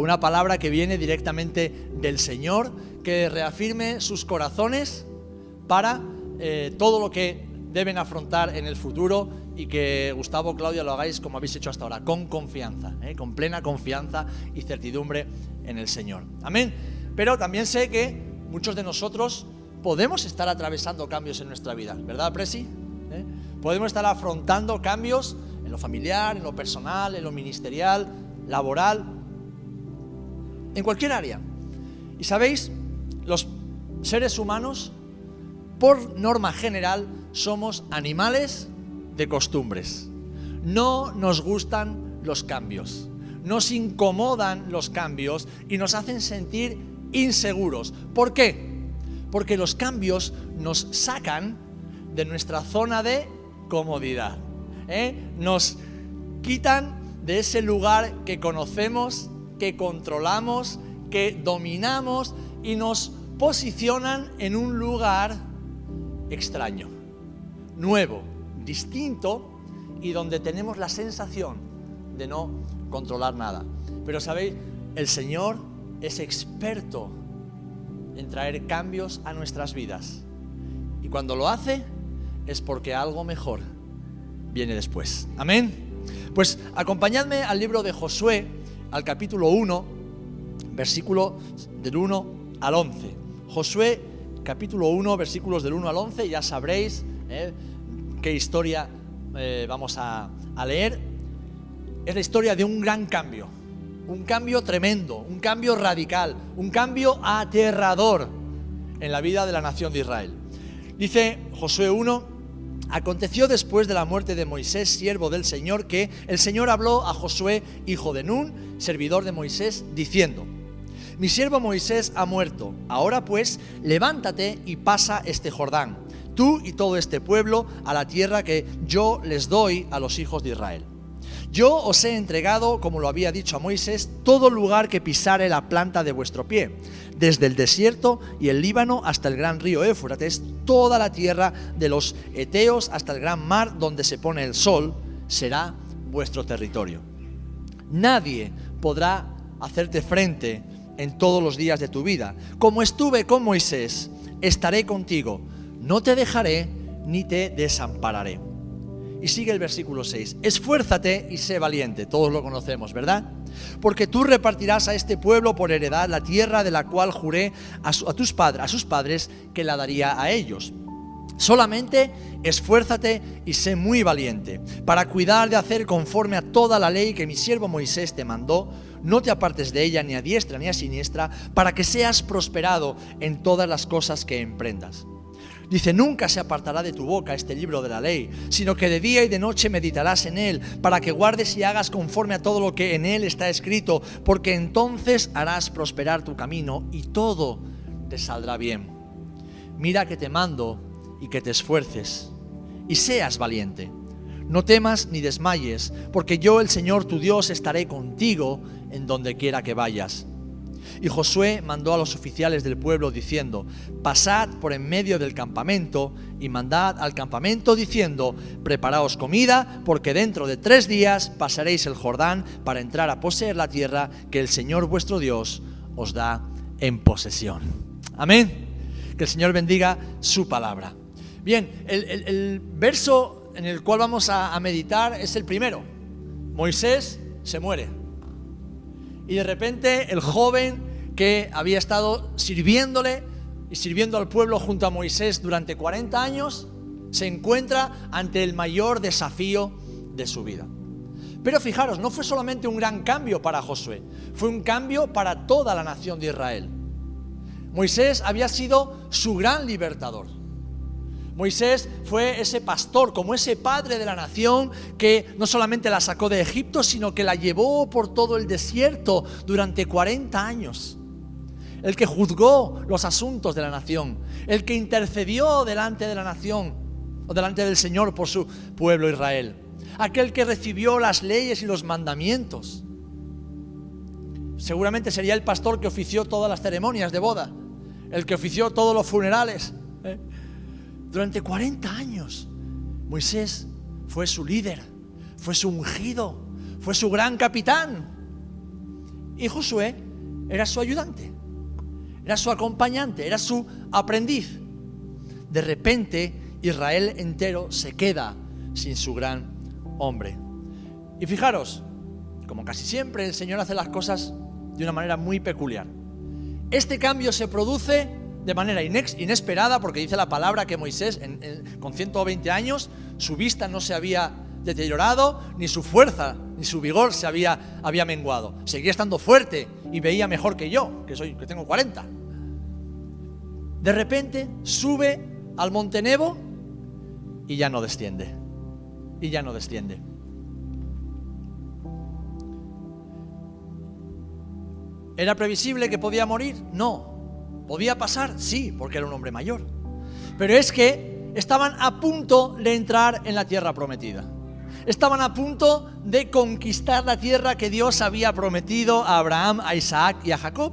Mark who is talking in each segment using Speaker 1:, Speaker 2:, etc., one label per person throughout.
Speaker 1: una palabra que viene directamente del Señor, que reafirme sus corazones para todo lo que deben afrontar en el futuro, y que Gustavo, Claudia, lo hagáis como habéis hecho hasta ahora, con confianza, con plena confianza y certidumbre en el Señor. Amén. Pero también sé que muchos de nosotros podemos estar atravesando cambios en nuestra vida, ¿verdad, Presi? Podemos estar afrontando cambios en lo familiar, en lo personal, en lo ministerial, laboral, en cualquier área. Y sabéis, los seres humanos, por norma general, somos animales de costumbres. No nos gustan los cambios, nos incomodan los cambios y nos hacen sentir inseguros. ¿Por qué? Porque los cambios nos sacan de nuestra zona de comodidad, nos quitan de ese lugar que conocemos, que controlamos, que dominamos, y nos posicionan en un lugar extraño, nuevo, distinto, y donde tenemos la sensación de no controlar nada. Pero sabéis, el Señor es experto en traer cambios a nuestras vidas, y cuando lo hace es porque algo mejor viene después. Amén. Pues acompañadme al libro de Josué, al capítulo 1, versículo del 1 al 11. Josué, capítulo 1, versículos del 1 al 11, ya sabréis qué historia vamos a leer. Es la historia de un gran cambio, un cambio tremendo, un cambio radical, un cambio aterrador en la vida de la nación de Israel. Dice Josué 1: aconteció después de la muerte de Moisés, siervo del Señor, que el Señor habló a Josué, hijo de Nun, servidor de Moisés, diciendo: mi siervo Moisés ha muerto. Ahora pues, levántate y pasa este Jordán, tú y todo este pueblo, a la tierra que yo les doy a los hijos de Israel. Yo os he entregado, como lo había dicho a Moisés, todo lugar que pisare la planta de vuestro pie, desde el desierto y el Líbano hasta el gran río Éufrates, toda la tierra de los Eteos hasta el gran mar donde se pone el sol, será vuestro territorio. Nadie podrá hacerte frente en todos los días de tu vida. Como estuve con Moisés, estaré contigo, no te dejaré ni te desampararé. Y sigue el versículo 6. Esfuérzate y sé valiente. Todos lo conocemos, ¿verdad? Porque tú repartirás a este pueblo por heredad la tierra de la cual juré a sus padres que la daría a ellos. Solamente esfuérzate y sé muy valiente para cuidar de hacer conforme a toda la ley que mi siervo Moisés te mandó. No te apartes de ella ni a diestra ni a siniestra, para que seas prosperado en todas las cosas que emprendas. Dice: nunca se apartará de tu boca este libro de la ley, sino que de día y de noche meditarás en él, para que guardes y hagas conforme a todo lo que en él está escrito, porque entonces harás prosperar tu camino y todo te saldrá bien. Mira que te mando y que te esfuerces y seas valiente. No temas ni desmayes, porque yo, el Señor tu Dios, estaré contigo en donde quiera que vayas. Y Josué mandó a los oficiales del pueblo diciendo: pasad por en medio del campamento y mandad al campamento diciendo: preparaos comida, porque dentro de 3 días pasaréis el Jordán para entrar a poseer la tierra que el Señor vuestro Dios os da en posesión. Amén. Que el Señor bendiga su palabra. Bien, el verso en el cual vamos a meditar es el primero. Moisés se muere. Y de repente el joven que había estado sirviéndole y sirviendo al pueblo junto a Moisés durante 40 años, se encuentra ante el mayor desafío de su vida. Pero fijaros, no fue solamente un gran cambio para Josué, fue un cambio para toda la nación de Israel. Moisés había sido su gran libertador. Moisés fue ese pastor, como ese padre de la nación que no solamente la sacó de Egipto, sino que la llevó por todo el desierto durante 40 años. El que juzgó los asuntos de la nación, el que intercedió delante de la nación o delante del Señor por su pueblo Israel, aquel que recibió las leyes y los mandamientos. Seguramente sería el pastor que ofició todas las ceremonias de boda, el que ofició todos los funerales. Durante 40 años, Moisés fue su líder, fue su ungido, fue su gran capitán. Y Josué era su ayudante, era su acompañante, era su aprendiz. De repente, Israel entero se queda sin su gran hombre. Y fijaros, como casi siempre, el Señor hace las cosas de una manera muy peculiar. Este cambio se produce de manera inesperada, porque dice la palabra que Moisés, con 120 años, su vista no se había deteriorado, ni su fuerza, ni su vigor se había menguado. Seguía estando fuerte y veía mejor que yo, que tengo 40. De repente sube al monte Nebo y ya no desciende. Y ya no desciende. ¿Era previsible que podía morir? No. ¿Podía pasar? Sí, porque era un hombre mayor. Pero es que estaban a punto de entrar en la tierra prometida. Estaban a punto de conquistar la tierra que Dios había prometido a Abraham, a Isaac y a Jacob.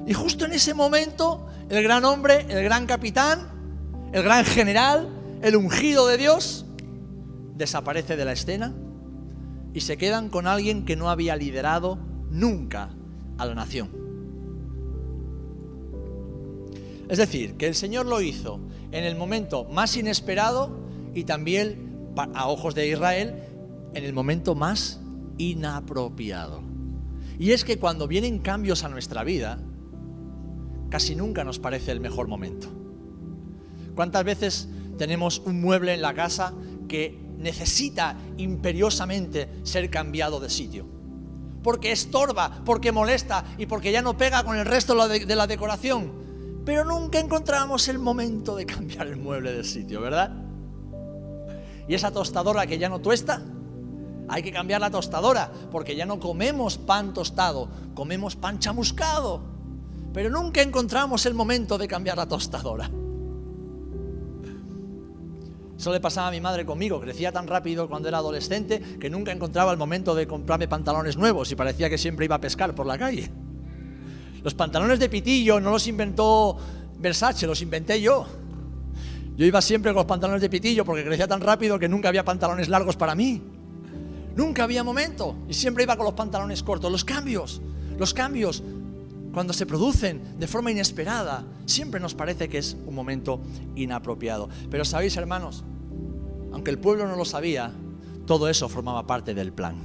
Speaker 1: Y justo en ese momento, el gran hombre, el gran capitán, el gran general, el ungido de Dios, desaparece de la escena y se quedan con alguien que no había liderado nunca a la nación. Es decir, que el Señor lo hizo en el momento más inesperado y también, a ojos de Israel, en el momento más inapropiado. Y es que cuando vienen cambios a nuestra vida, casi nunca nos parece el mejor momento. ¿Cuántas veces tenemos un mueble en la casa que necesita imperiosamente ser cambiado de sitio? Porque estorba, porque molesta y porque ya no pega con el resto de la decoración. Pero nunca encontramos el momento de cambiar el mueble de sitio, ¿verdad? Y esa tostadora que ya no tuesta, hay que cambiar la tostadora, porque ya no comemos pan tostado, comemos pan chamuscado. Pero nunca encontramos el momento de cambiar la tostadora. Eso le pasaba a mi madre conmigo. Crecía tan rápido cuando era adolescente que nunca encontraba el momento de comprarme pantalones nuevos y parecía que siempre iba a pescar por la calle. Los pantalones de pitillo no los inventó Versace, los inventé yo. Yo iba siempre con los pantalones de pitillo porque crecía tan rápido que nunca había pantalones largos para mí. Nunca había momento y siempre iba con los pantalones cortos. Los cambios, cuando se producen de forma inesperada, siempre nos parece que es un momento inapropiado. Pero sabéis, hermanos, aunque el pueblo no lo sabía, todo eso formaba parte del plan.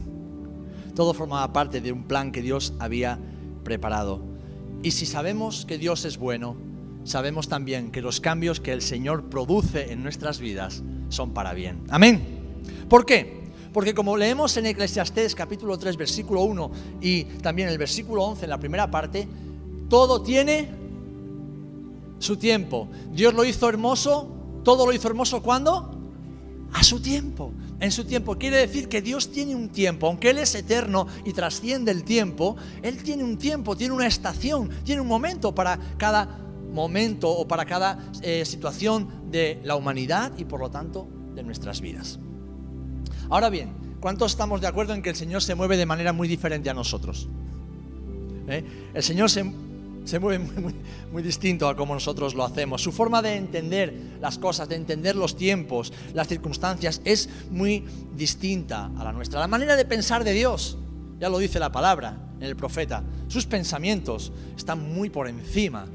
Speaker 1: Todo formaba parte de un plan que Dios había preparado. Y si sabemos que Dios es bueno, sabemos también que los cambios que el Señor produce en nuestras vidas son para bien. Amén. ¿Por qué? Porque como leemos en Eclesiastés capítulo 3 versículo 1 y también el versículo 11 en la primera parte, todo tiene su tiempo. Dios lo hizo hermoso, todo lo hizo hermoso, ¿cuándo? A su tiempo, en su tiempo. Quiere decir que Dios tiene un tiempo, aunque Él es eterno y trasciende el tiempo, Él tiene un tiempo, tiene una estación, tiene un momento para cada momento o para cada situación de la humanidad y por lo tanto de nuestras vidas. Ahora bien, ¿cuántos estamos de acuerdo en que el Señor se mueve de manera muy diferente a nosotros? El Señor se mueve muy distinto a como nosotros lo hacemos. Su forma de entender las cosas, de entender los tiempos, las circunstancias, es muy distinta a la nuestra. La manera de pensar de Dios, ya lo dice la palabra en el profeta, sus pensamientos están muy por encima,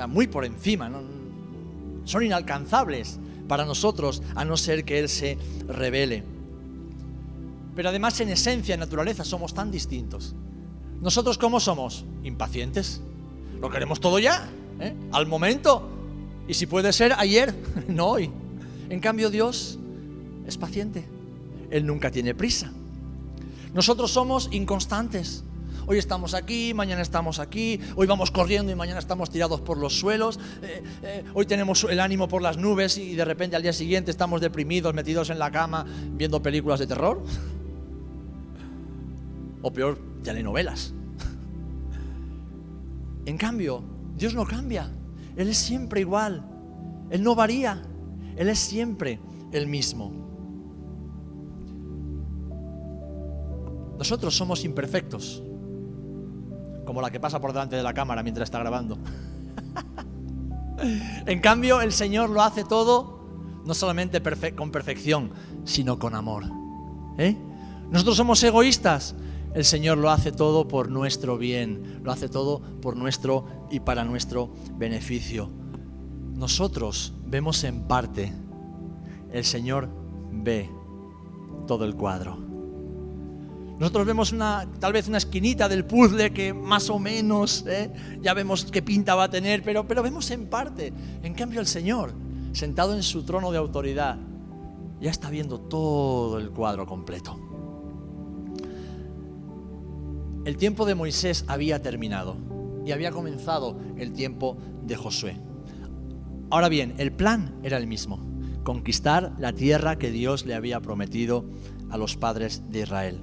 Speaker 1: muy por encima, ¿no? Son inalcanzables para nosotros, a no ser que Él se revele. Pero además, en esencia, en naturaleza, somos tan distintos. ¿Nosotros cómo somos? Impacientes. Lo queremos todo ya, al momento. Y si puede ser ayer, no hoy. En cambio, Dios es paciente. Él nunca tiene prisa. Nosotros somos inconstantes. Hoy estamos aquí, mañana estamos aquí. Hoy vamos corriendo y mañana estamos tirados por los suelos. Hoy tenemos el ánimo por las nubes y de repente al día siguiente estamos deprimidos, metidos en la cama, viendo películas de terror. O peor, telenovelas. En cambio, Dios no cambia. Él es siempre igual. Él no varía. Él es siempre el mismo. Nosotros somos imperfectos, como la que pasa por delante de la cámara mientras está grabando. En cambio, el Señor lo hace todo, no solamente con perfección, sino con amor. Nosotros somos egoístas. el Señor lo hace todo por nuestro bien, lo hace todo por nuestro y para nuestro beneficio. Nosotros vemos en parte, el Señor ve todo el cuadro. Nosotros vemos tal vez una esquinita del puzzle que más o menos ya vemos qué pinta va a tener, pero vemos en parte. En cambio el Señor, sentado en su trono de autoridad, ya está viendo todo el cuadro completo. El tiempo de Moisés había terminado y había comenzado el tiempo de Josué. Ahora bien, el plan era el mismo: conquistar la tierra que Dios le había prometido a los padres de Israel.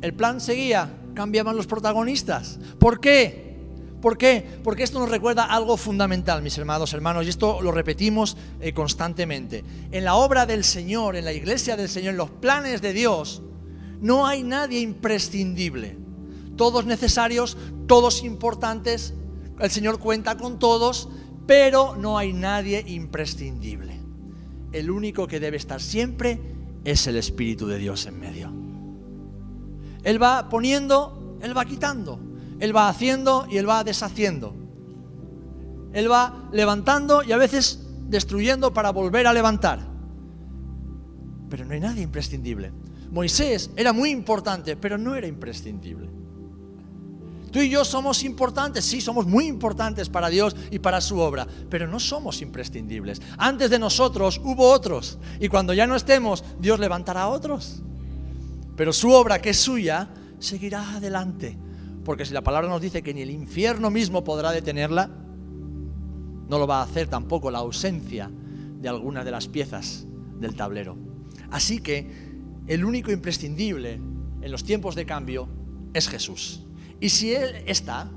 Speaker 1: El plan seguía, cambiaban los protagonistas. ¿Por qué? ¿Por qué? Porque esto nos recuerda algo fundamental, mis hermanos, y esto lo repetimos constantemente. En la obra del Señor, en la iglesia del Señor, en los planes de Dios, no hay nadie imprescindible. Todos necesarios, todos importantes, el Señor cuenta con todos, pero no hay nadie imprescindible. El único que debe estar siempre es el Espíritu de Dios en medio. Él va poniendo, Él va quitando, Él va haciendo y Él va deshaciendo. Él va levantando y a veces destruyendo para volver a levantar. Pero no hay nadie imprescindible. Moisés era muy importante, pero no era imprescindible. Tú y yo somos importantes, sí, somos muy importantes para Dios y para su obra, pero no somos imprescindibles. Antes de nosotros hubo otros, y cuando ya no estemos, Dios levantará a otros. Pero su obra, que es suya, seguirá adelante. Porque si la palabra nos dice que ni el infierno mismo podrá detenerla, no lo va a hacer tampoco la ausencia de algunas de las piezas del tablero. Así que el único imprescindible en los tiempos de cambio es Jesús. Y si Él está,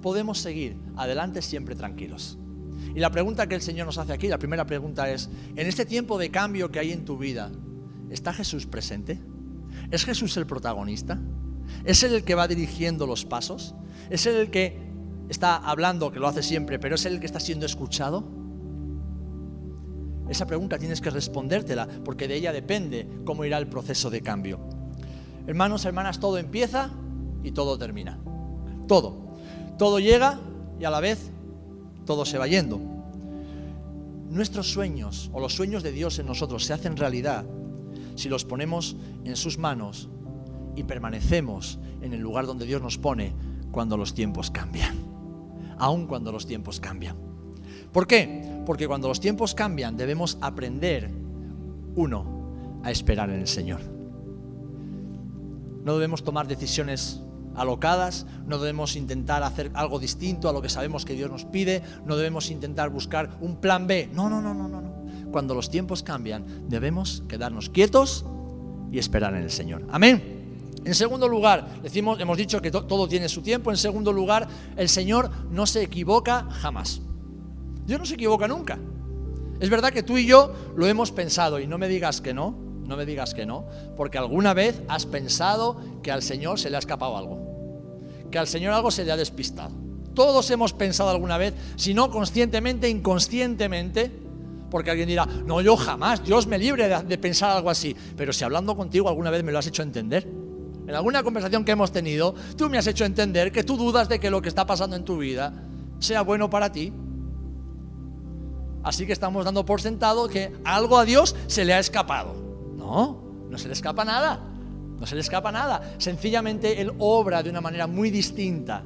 Speaker 1: podemos seguir adelante siempre tranquilos. Y la pregunta que el Señor nos hace aquí, la primera pregunta es: en este tiempo de cambio que hay en tu vida, ¿está Jesús presente? ¿Es Jesús el protagonista? ¿Es Él el que va dirigiendo los pasos? ¿Es Él el que está hablando, que lo hace siempre, pero es Él el que está siendo escuchado? Esa pregunta tienes que respondértela, porque de ella depende cómo irá el proceso de cambio. Hermanos, hermanas, todo empieza y todo termina. Todo llega y a la vez todo se va yendo. Nuestros sueños o los sueños de Dios en nosotros se hacen realidad si los ponemos en sus manos y permanecemos en el lugar donde Dios nos pone cuando los tiempos cambian. Aun cuando los tiempos cambian. ¿Por qué? Porque cuando los tiempos cambian debemos aprender, uno, a esperar en el Señor. No debemos tomar decisiones alocadas, no debemos intentar hacer algo distinto a lo que sabemos que Dios nos pide, no debemos intentar buscar un plan B. No. Cuando los tiempos cambian, debemos quedarnos quietos y esperar en el Señor. Amén. En segundo lugar, hemos dicho que todo tiene su tiempo. En segundo lugar, el Señor no se equivoca jamás. Dios no se equivoca nunca. Es verdad que tú y yo lo hemos pensado, y no me digas que no, porque alguna vez has pensado que al Señor se le ha escapado algo, que al Señor algo se le ha despistado. Todos hemos pensado alguna vez, si no conscientemente, inconscientemente, porque alguien dirá: no, yo jamás, Dios me libre de pensar algo así. Pero si hablando contigo alguna vez me lo has hecho entender, en alguna conversación que hemos tenido, tú me has hecho entender que tú dudas de que lo que está pasando en tu vida sea bueno para ti. Así que estamos dando por sentado que algo a Dios se le ha escapado. No se le escapa nada. No se le escapa nada. Sencillamente Él obra de una manera muy distinta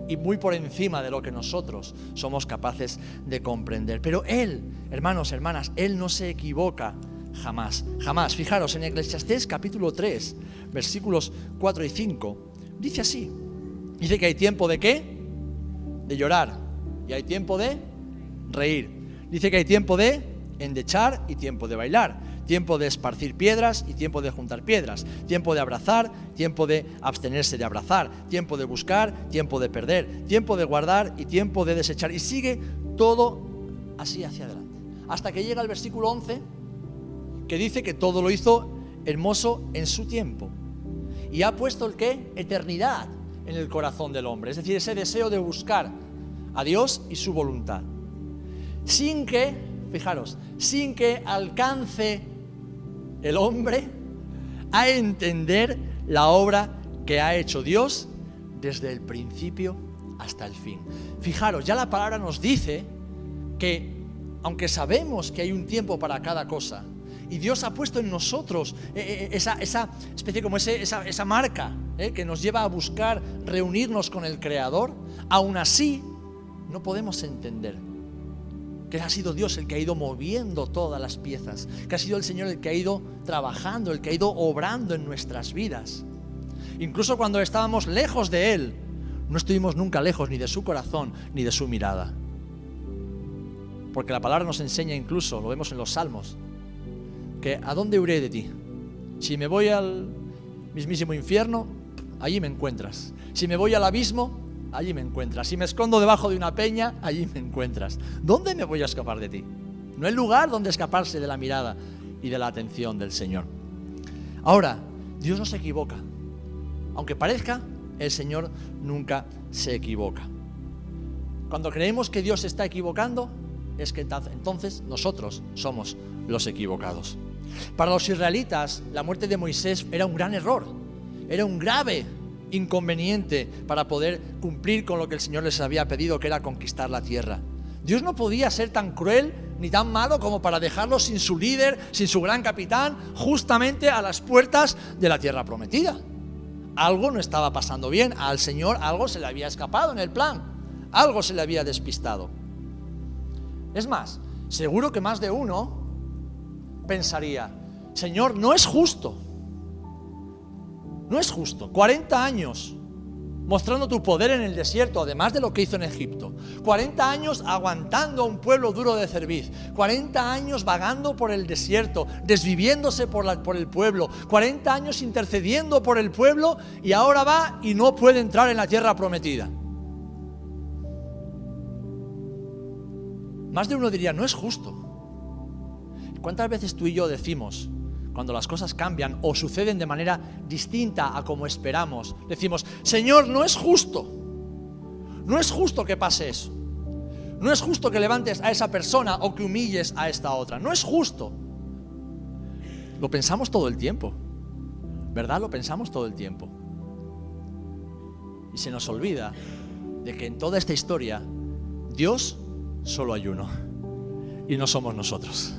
Speaker 1: y muy por encima de lo que nosotros somos capaces de comprender. Pero Él, hermanos, hermanas, Él no se equivoca jamás. Jamás. Fijaros, en Eclesiastés capítulo 3, versículos 4 y 5, dice así. Dice que hay tiempo de ¿qué? De llorar. Y hay tiempo de reír. Dice que hay tiempo de endechar y tiempo de bailar. Tiempo de esparcir piedras y tiempo de juntar piedras. Tiempo de abrazar, tiempo de abstenerse de abrazar. Tiempo de buscar, tiempo de perder. Tiempo de guardar y tiempo de desechar. Y sigue todo así hacia adelante. Hasta que llega el versículo 11, que dice que todo lo hizo hermoso en su tiempo. Y ha puesto el ¿qué? Eternidad en el corazón del hombre. Es decir, ese deseo de buscar a Dios y su voluntad. Sin que, fijaros, sin que alcance el hombre a entender la obra que ha hecho Dios desde el principio hasta el fin. Fijaros, ya la palabra nos dice que, aunque sabemos que hay un tiempo para cada cosa, y Dios ha puesto en nosotros esa especie como esa marca que nos lleva a buscar reunirnos con el Creador, aún así no podemos entender que ha sido Dios el que ha ido moviendo todas las piezas, que ha sido el Señor el que ha ido trabajando, el que ha ido obrando en nuestras vidas. Incluso cuando estábamos lejos de Él, no estuvimos nunca lejos ni de su corazón ni de su mirada. Porque la palabra nos enseña, incluso, lo vemos en los Salmos, que ¿a dónde huiré de ti? Si me voy al mismísimo infierno, allí me encuentras. Si me voy al abismo, allí me encuentras. Si me escondo debajo de una peña, allí me encuentras. ¿Dónde me voy a escapar de ti? No hay lugar donde escaparse de la mirada y de la atención del Señor. Ahora, Dios no se equivoca. Aunque parezca, el Señor nunca se equivoca. Cuando creemos que Dios se está equivocando, es que entonces nosotros somos los equivocados. Para los israelitas, la muerte de Moisés era un gran error, era un grave inconveniente para poder cumplir con lo que el Señor les había pedido, que era conquistar la tierra. Dios no podía ser tan cruel ni tan malo como para dejarlos sin su líder, sin su gran capitán, justamente a las puertas de la tierra prometida. Algo no estaba pasando bien, al Señor algo se le había escapado en el plan, algo se le había despistado. Es más, seguro que más de uno pensaría: Señor, no es justo. No es justo. 40 años mostrando tu poder en el desierto, además de lo que hizo en Egipto. 40 años aguantando a un pueblo duro de cerviz. 40 años vagando por el desierto, desviviéndose por el pueblo. 40 años intercediendo por el pueblo, y ahora va y no puede entrar en la tierra prometida. Más de uno diría: no es justo. ¿Cuántas veces tú y yo decimos, cuando las cosas cambian o suceden de manera distinta a como esperamos, decimos: Señor, no es justo. No es justo que pase eso. No es justo que levantes a esa persona o que humilles a esta otra. No es justo. Lo pensamos todo el tiempo, ¿verdad? Lo pensamos todo el tiempo. Y se nos olvida de que en toda esta historia, Dios solo hay uno, y no somos nosotros.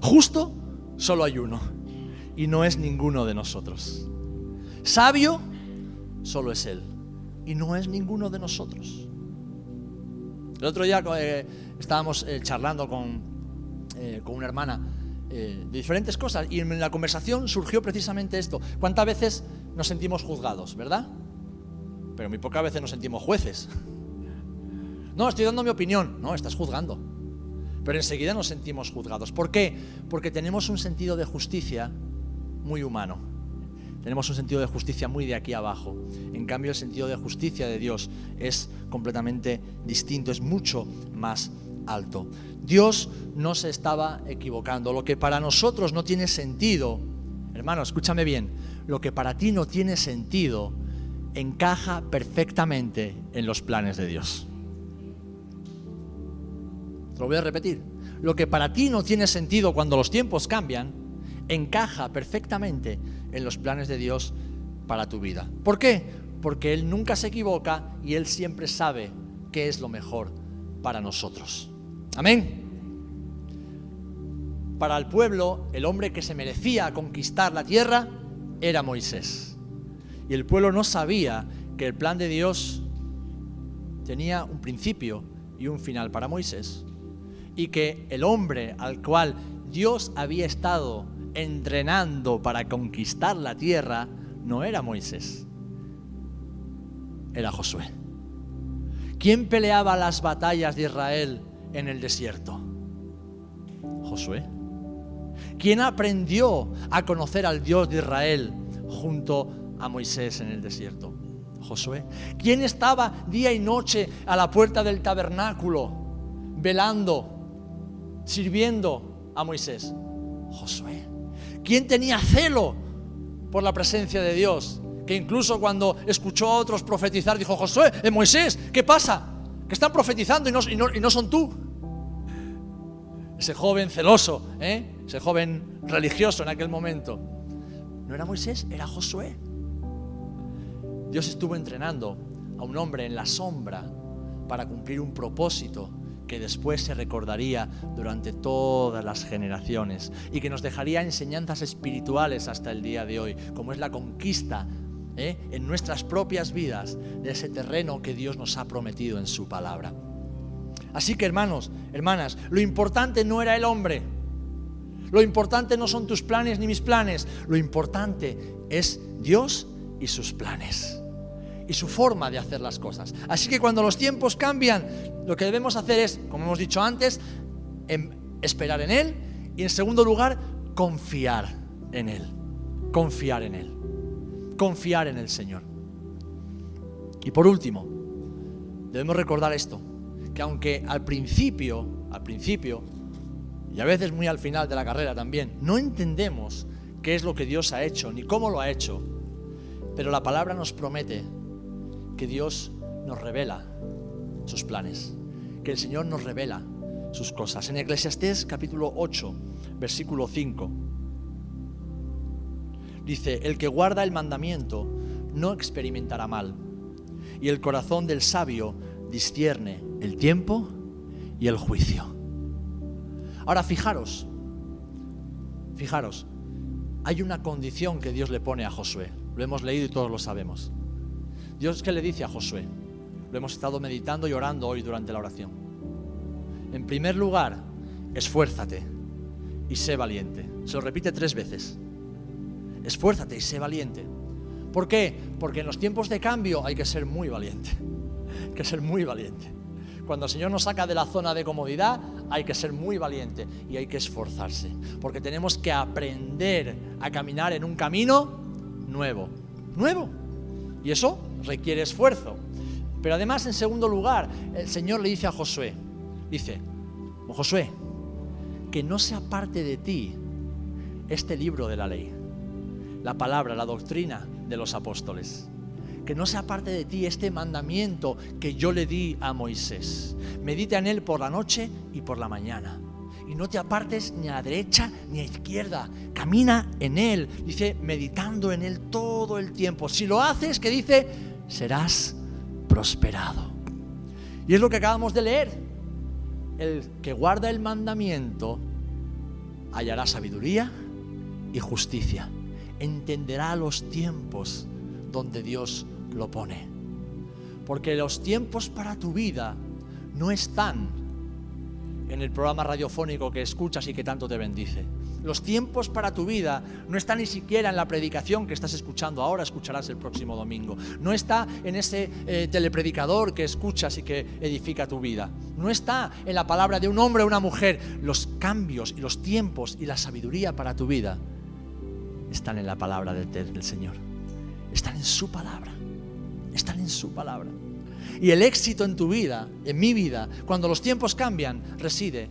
Speaker 1: Justo solo hay uno, y no es ninguno de nosotros. Sabio solo es Él, y no es ninguno de nosotros. El otro día estábamos charlando con una hermana de diferentes cosas, y en la conversación surgió precisamente esto. ¿Cuántas veces nos sentimos juzgados, verdad? Pero muy pocas veces nos sentimos jueces. No, estoy dando mi opinión. No, estás juzgando. Pero enseguida nos sentimos juzgados. ¿Por qué? Porque tenemos un sentido de justicia muy humano. Tenemos un sentido de justicia muy de aquí abajo. En cambio, el sentido de justicia de Dios es completamente distinto, es mucho más alto. Dios no se estaba equivocando. Lo que para nosotros no tiene sentido, hermano, escúchame bien, lo que para ti no tiene sentido encaja perfectamente en los planes de Dios. Lo voy a repetir. Lo que para ti no tiene sentido cuando los tiempos cambian, encaja perfectamente en los planes de Dios para tu vida. ¿Por qué? Porque Él nunca se equivoca y Él siempre sabe qué es lo mejor para nosotros. Amén. Para el pueblo, el hombre que se merecía conquistar la tierra era Moisés. Y el pueblo no sabía que el plan de Dios tenía un principio y un final para Moisés. Y que el hombre al cual Dios había estado entrenando para conquistar la tierra no era Moisés, era Josué. ¿Quién peleaba las batallas de Israel en el desierto? Josué. ¿Quién aprendió a conocer al Dios de Israel junto a Moisés en el desierto? Josué. ¿Quién estaba día y noche a la puerta del tabernáculo velando, sirviendo a Moisés? Josué. ¿Quién tenía celo por la presencia de Dios? Que incluso cuando escuchó a otros profetizar dijo: Josué, Moisés, ¿qué pasa? Que están profetizando y no son tú. Ese joven celoso, ese joven religioso en aquel momento. No era Moisés, era Josué. Dios estuvo entrenando a un hombre en la sombra para cumplir un propósito que después se recordaría durante todas las generaciones y que nos dejaría enseñanzas espirituales hasta el día de hoy, como es la conquista en nuestras propias vidas de ese terreno que Dios nos ha prometido en su palabra. Así que, hermanos, hermanas, lo importante no era el hombre, lo importante no son tus planes ni mis planes, lo importante es Dios y sus planes y su forma de hacer las cosas. Así que cuando los tiempos cambian, lo que debemos hacer es, como hemos dicho antes, esperar en Él y, en segundo lugar, confiar en Él. Confiar en Él. Confiar en el Señor. Y por último, debemos recordar esto, que aunque al principio, y a veces muy al final de la carrera también, no entendemos qué es lo que Dios ha hecho, ni cómo lo ha hecho, pero la palabra nos promete que Dios nos revela sus planes, que el Señor nos revela sus cosas. En Eclesiastés capítulo 8, versículo 5, dice: el que guarda el mandamiento no experimentará mal, y el corazón del sabio discierne el tiempo y el juicio. Ahora fijaros, hay una condición que Dios le pone a Josué. Lo hemos leído y todos lo sabemos. Dios, ¿qué le dice a Josué? Lo hemos estado meditando y orando hoy durante la oración. En primer lugar, esfuérzate y sé valiente. Se lo repite 3 veces. Esfuérzate y sé valiente. ¿Por qué? Porque en los tiempos de cambio hay que ser muy valiente. Hay que ser muy valiente. Cuando el Señor nos saca de la zona de comodidad, hay que ser muy valiente y hay que esforzarse. Porque tenemos que aprender a caminar en un camino nuevo. Y eso requiere esfuerzo. Pero además, en segundo lugar, el Señor le dice a Josué, dice: Josué, que no se aparte de ti este libro de la ley, la palabra, la doctrina de los apóstoles. Que no se aparte de ti este mandamiento que yo le di a Moisés. Medita en él por la noche y por la mañana. Y no te apartes ni a la derecha ni a la izquierda. Camina en él, dice, meditando en él todo el tiempo. Si lo haces, que dice, serás prosperado. Y es lo que acabamos de leer. El que guarda el mandamiento hallará sabiduría y justicia. Entenderá los tiempos donde Dios lo pone. Porque los tiempos para tu vida no están en el programa radiofónico que escuchas y que tanto te bendice. Los tiempos para tu vida no están ni siquiera en la predicación que estás escuchando ahora, escucharás el próximo domingo. No está en ese telepredicador que escuchas y que edifica tu vida. No está en la palabra de un hombre o una mujer. Los cambios y los tiempos y la sabiduría para tu vida están en la palabra del Señor. Están en su palabra. Están en su palabra. Y el éxito en tu vida, en mi vida, cuando los tiempos cambian, reside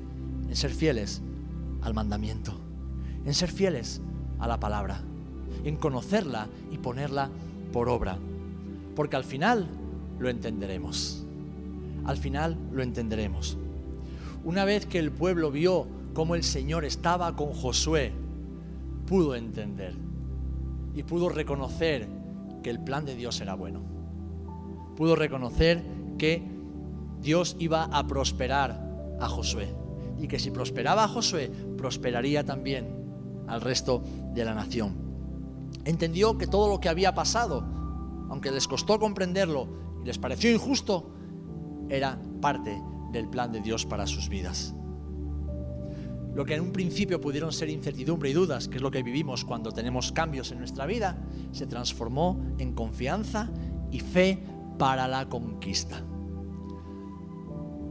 Speaker 1: en ser fieles al mandamiento, en ser fieles a la palabra, en conocerla y ponerla por obra. Porque al final lo entenderemos. Al final lo entenderemos. Una vez que el pueblo vio cómo el Señor estaba con Josué, pudo entender y pudo reconocer que el plan de Dios era bueno. Pudo reconocer que Dios iba a prosperar a Josué y que si prosperaba a Josué, prosperaría también al resto de la nación. Entendió que todo lo que había pasado, aunque les costó comprenderlo y les pareció injusto, era parte del plan de Dios para sus vidas. Lo que en un principio pudieron ser incertidumbre y dudas, que es lo que vivimos cuando tenemos cambios en nuestra vida, se transformó en confianza y fe para la conquista.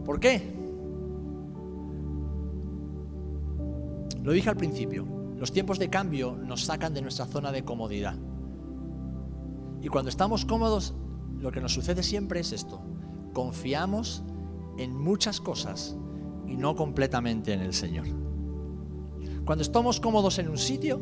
Speaker 1: ¿Por qué? Lo dije al principio, los tiempos de cambio nos sacan de nuestra zona de comodidad. Y cuando estamos cómodos, lo que nos sucede siempre es esto: confiamos en muchas cosas y no completamente en el Señor. Cuando estamos cómodos en un sitio,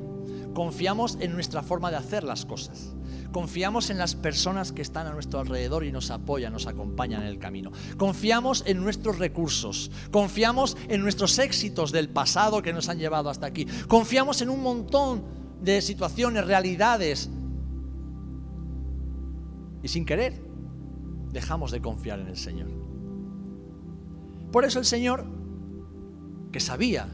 Speaker 1: confiamos en nuestra forma de hacer las cosas. Confiamos en las personas que están a nuestro alrededor y nos apoyan, nos acompañan en el camino. Confiamos en nuestros recursos. Confiamos en nuestros éxitos del pasado que nos han llevado hasta aquí. Confiamos en un montón de situaciones, realidades. Y sin querer, dejamos de confiar en el Señor. Por eso el Señor, que sabía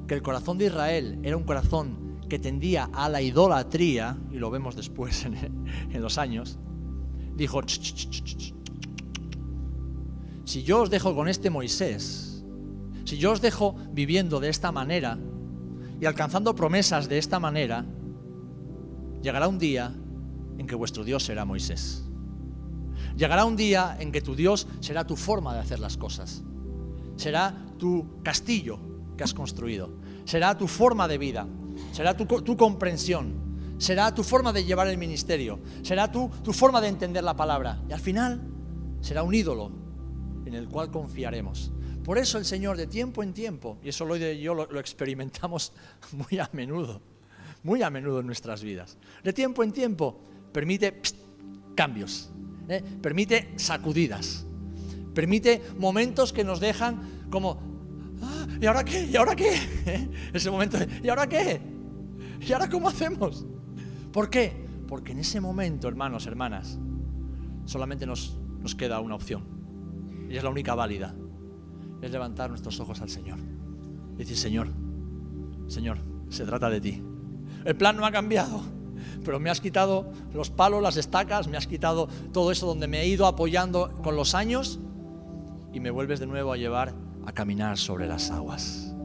Speaker 1: que el corazón de Israel era un corazón que tendía a la idolatría, y lo vemos después en los años, dijo: si yo os dejo con este Moisés, si yo os dejo viviendo de esta manera y alcanzando promesas de esta manera, llegará un día en que vuestro Dios será Moisés. Llegará un día en que tu Dios será tu forma de hacer las cosas. Será tu castillo que has construido. Será tu forma de vida. Será tu comprensión. Será tu forma de llevar el ministerio. Será tu forma de entender la palabra. Y al final será un ídolo en el cual confiaremos. Por eso el Señor, de tiempo en tiempo, y eso Lloyd y yo lo experimentamos muy a menudo en nuestras vidas, de tiempo en tiempo permite cambios, permite sacudidas, permite momentos que nos dejan como: ¿y ahora qué? ¿Y ahora qué? Ese momento de: ¿y ahora qué? ¿Y ahora cómo hacemos? ¿Por qué? Porque en ese momento, hermanos, hermanas, solamente nos queda una opción, y es la única válida: es levantar nuestros ojos al Señor y decir: Señor, se trata de ti. El plan no ha cambiado, pero me has quitado los palos, las estacas, me has quitado todo eso donde me he ido apoyando con los años, y me vuelves de nuevo a llevar a caminar sobre las aguas.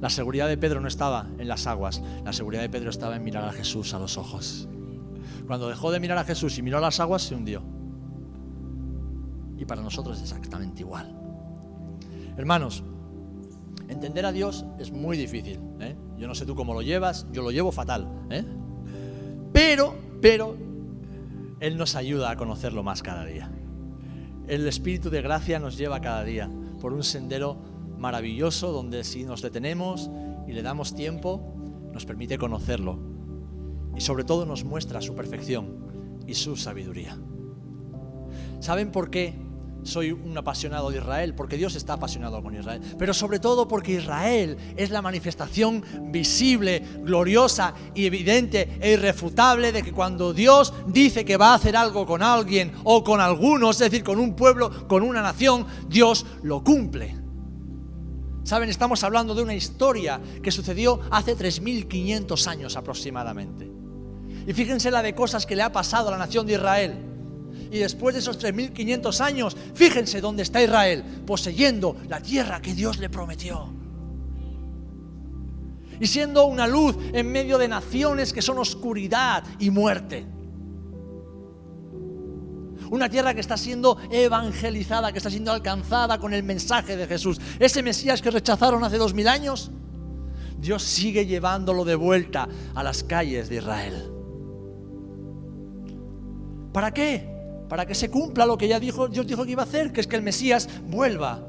Speaker 1: La seguridad de Pedro no estaba en las aguas, la seguridad de Pedro estaba en mirar a Jesús a los ojos. Cuando dejó de mirar a Jesús y miró a las aguas, se hundió. Y para nosotros es exactamente igual. Hermanos, entender a Dios es muy difícil, Yo no sé tú cómo lo llevas, yo lo llevo fatal, Pero Él nos ayuda a conocerlo más cada día. El Espíritu de gracia nos lleva cada día por un sendero maravilloso donde, si nos detenemos y le damos tiempo, nos permite conocerlo, y sobre todo nos muestra su perfección y su sabiduría. ¿Saben por qué soy un apasionado de Israel? Porque Dios está apasionado con Israel, pero sobre todo porque Israel es la manifestación visible, gloriosa y evidente e irrefutable de que cuando Dios dice que va a hacer algo con alguien o con algunos, es decir, con un pueblo, con una nación, Dios lo cumple. ¿Saben? Estamos hablando de una historia que sucedió hace 3.500 años aproximadamente. Y fíjense la de cosas que le ha pasado a la nación de Israel. Y después de esos 3.500 años, fíjense dónde está Israel, poseyendo la tierra que Dios le prometió. Y siendo una luz en medio de naciones que son oscuridad y muerte. Una tierra que está siendo evangelizada, que está siendo alcanzada con el mensaje de Jesús. Ese Mesías que rechazaron hace 2000 años, Dios sigue llevándolo de vuelta a las calles de Israel. ¿Para qué? Para que se cumpla lo que Dios dijo que iba a hacer, que es que el Mesías vuelva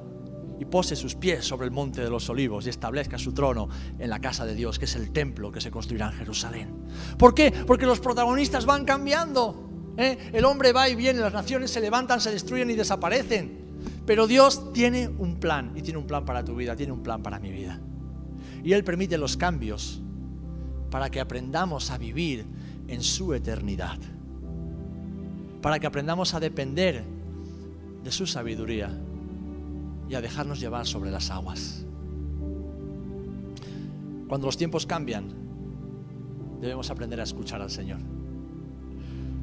Speaker 1: y pose sus pies sobre el monte de los olivos y establezca su trono en la casa de Dios, que es el templo que se construirá en Jerusalén. ¿Por qué? Porque los protagonistas van cambiando. El hombre va y viene, las naciones se levantan, se destruyen y desaparecen. Pero Dios tiene un plan, y tiene un plan para tu vida, tiene un plan para mi vida. Y Él permite los cambios para que aprendamos a vivir en su eternidad, para que aprendamos a depender de su sabiduría y a dejarnos llevar sobre las aguas. Cuando los tiempos cambian, debemos aprender a escuchar al Señor.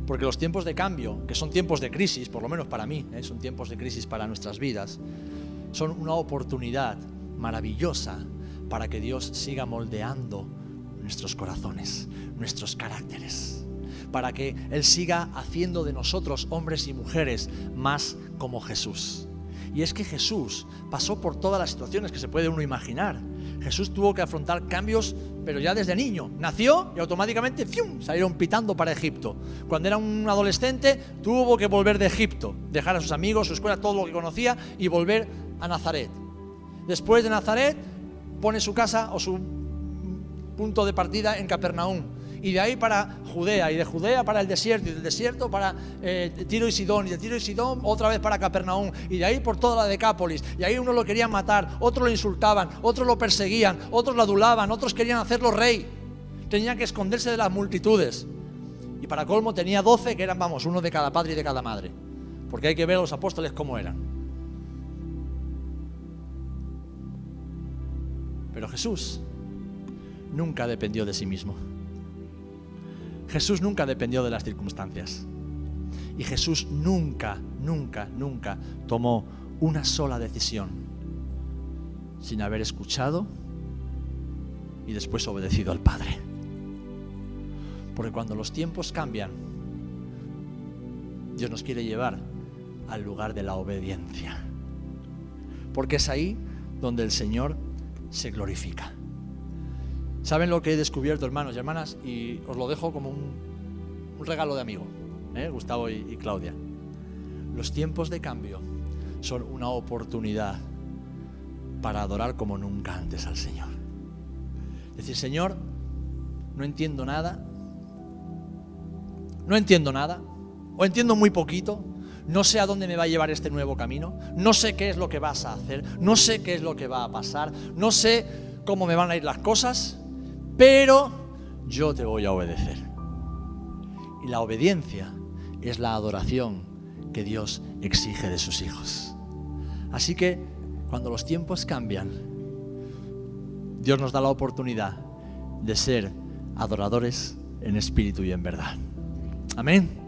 Speaker 1: Porque los tiempos de cambio, que son tiempos de crisis, por lo menos para mí, son tiempos de crisis para nuestras vidas, son una oportunidad maravillosa para que Dios siga moldeando nuestros corazones, nuestros caracteres, para que Él siga haciendo de nosotros hombres y mujeres más como Jesús. Y es que Jesús pasó por todas las situaciones que se puede uno imaginar. Jesús tuvo que afrontar cambios, pero ya desde niño. Nació y automáticamente salieron pitando para Egipto. Cuando era un adolescente, tuvo que volver de Egipto, dejar a sus amigos, su escuela, todo lo que conocía, y volver a Nazaret. Después de Nazaret, pone su casa o su punto de partida en Capernaum. Y de ahí para Judea, y de Judea para el desierto, y del desierto para Tiro y Sidón, y de Tiro y Sidón otra vez para Capernaum, y de ahí por toda la Decápolis. Y ahí uno lo querían matar, otros lo insultaban, otros lo perseguían, otros lo adulaban, otros querían hacerlo rey. Tenían que esconderse de las multitudes. Y para colmo tenía 12 que eran, vamos, uno de cada padre y de cada madre. Porque hay que ver a los apóstoles cómo eran. Pero Jesús nunca dependió de sí mismo. Jesús nunca dependió de las circunstancias. Y Jesús nunca tomó una sola decisión sin haber escuchado y después obedecido al Padre. Porque cuando los tiempos cambian, Dios nos quiere llevar al lugar de la obediencia. Porque es ahí donde el Señor se glorifica. ¿Saben lo que he descubierto, hermanos y hermanas? Y os lo dejo como un regalo de amigo, Gustavo y Claudia. Los tiempos de cambio son una oportunidad para adorar como nunca antes al Señor. Es decir, Señor, no entiendo nada, o entiendo muy poquito, no sé a dónde me va a llevar este nuevo camino, no sé qué es lo que vas a hacer, no sé qué es lo que va a pasar, no sé cómo me van a ir las cosas, pero yo te voy a obedecer. Y la obediencia es la adoración que Dios exige de sus hijos. Así que cuando los tiempos cambian, Dios nos da la oportunidad de ser adoradores en espíritu y en verdad. Amén.